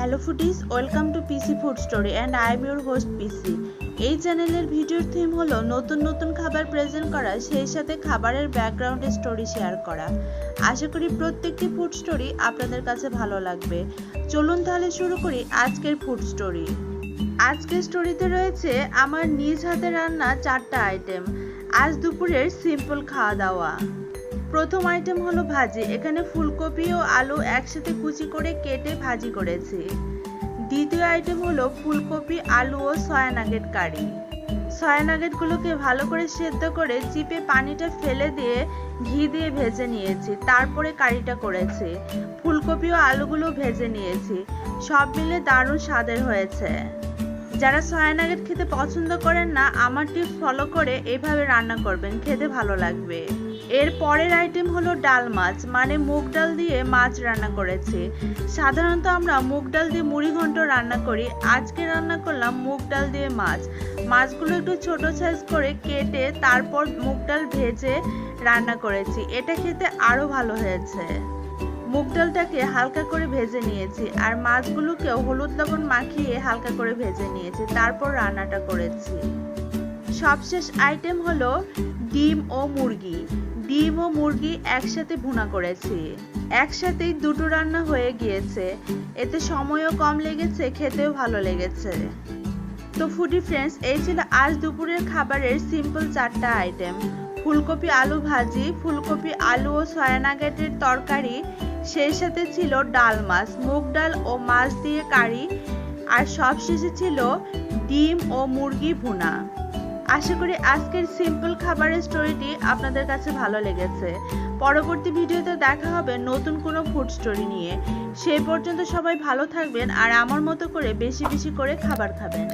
Hello foodies, welcome to PC food story and I am your host PC. এই চ্যানেলের ভিডিওর theme হলো নতুন নতুন খাবার প্রেজেন্ট করা, সেই সাথে খাবারের ব্যাকগ্রাউন্ডের স্টোরি শেয়ার করা। আশা করি প্রত্যেকটি ফুড স্টোরি আপনাদের কাছে ভালো লাগবে। চলুন তাহলে শুরু করি আজকের ফুড স্টোরি। আজকের স্টোরিতে রয়েছে আমার নিজ হাতে রান্না 4টা আইটেম, আজ দুপুরের সিম্পল খাওয়া দাওয়া। প্রথম আইটেম হলো ভাজি। এখানে ফুলকপি ও আলু একসাথে কুচি করে কেটে ভাজি করেছি। দ্বিতীয় আইটেম হলো ফুলকপি, আলু ও সয়া নাগেট কারি। সয়া নাগেটগুলোকে ভালো করে সেদ্ধ করে চিপে পানিটা ফেলে দিয়ে ঘি দিয়ে ভেজে নিয়েছি, তারপরে কারিটা করেছি। ফুলকপি ও আলুগুলো ভেজে নিয়েছি, সব মিলে দারুণ স্বাদের হয়েছে। যারা সয়া নাগেট খেতে পছন্দ করেন না, আমার টিপস ফলো করে এভাবে রান্না করবেন, খেতে ভালো লাগবে। এর পরের আইটেম হলো ডাল মাছ, মানে মুগ ডাল দিয়ে মাছ রান্না করেছি। সাধারণত আমরা মুগ ডাল দিয়ে মুড়ি ঘন্ট রান্না করি, আজকে রান্না করলাম মুগ ডাল দিয়ে মাছ। মাছগুলো একটু ছোট সাইজ করে কেটে তারপর মুগ ডাল ভেজে রান্না করেছি, এটা খেতে আরো ভালো হয়েছে। মুগ ডালটাকে হালকা করে ভেজে নিয়েছি আর মাছগুলোকেও হলুদ লবণ মাখিয়ে হালকা করে ভেজে নিয়েছি, তারপর রান্নাটা করেছি। সবশেষ আইটেম হলো ডিম ও মুরগি। ডিম ও মুরগি একসাথে ভুনা করেছি, একসাথেই দুটো রান্না হয়ে গিয়েছে, এতে সময়ও কম লেগেছে, খেতেও ভালো লেগেছে। তো ফুডি ফ্রেন্ডস, এই ছিল আজ দুপুরের খাবারের সিম্পল 4টা আইটেম। ফুলকপি আলু ভাজি, ফুলকপি আলু ও সয়া নাগেটের তরকারি, সেই সাথে ছিল ডাল মাছ, মুগ ডাল ও মাছ দিয়ে কারি, আর সবশেষে ছিল ডিম ও মুরগি ভুনা। আশা করি আজকের সিম্পল খাবারের স্টোরিটি আপনাদের কাছে ভালো লেগেছে। পরবর্তী ভিডিওতে দেখা হবে নতুন কোনো ফুড স্টোরি নিয়ে। সেই পর্যন্ত সবাই ভালো থাকবেন আর আমার মতো করে বেশি বেশি করে খাবার খাবেন।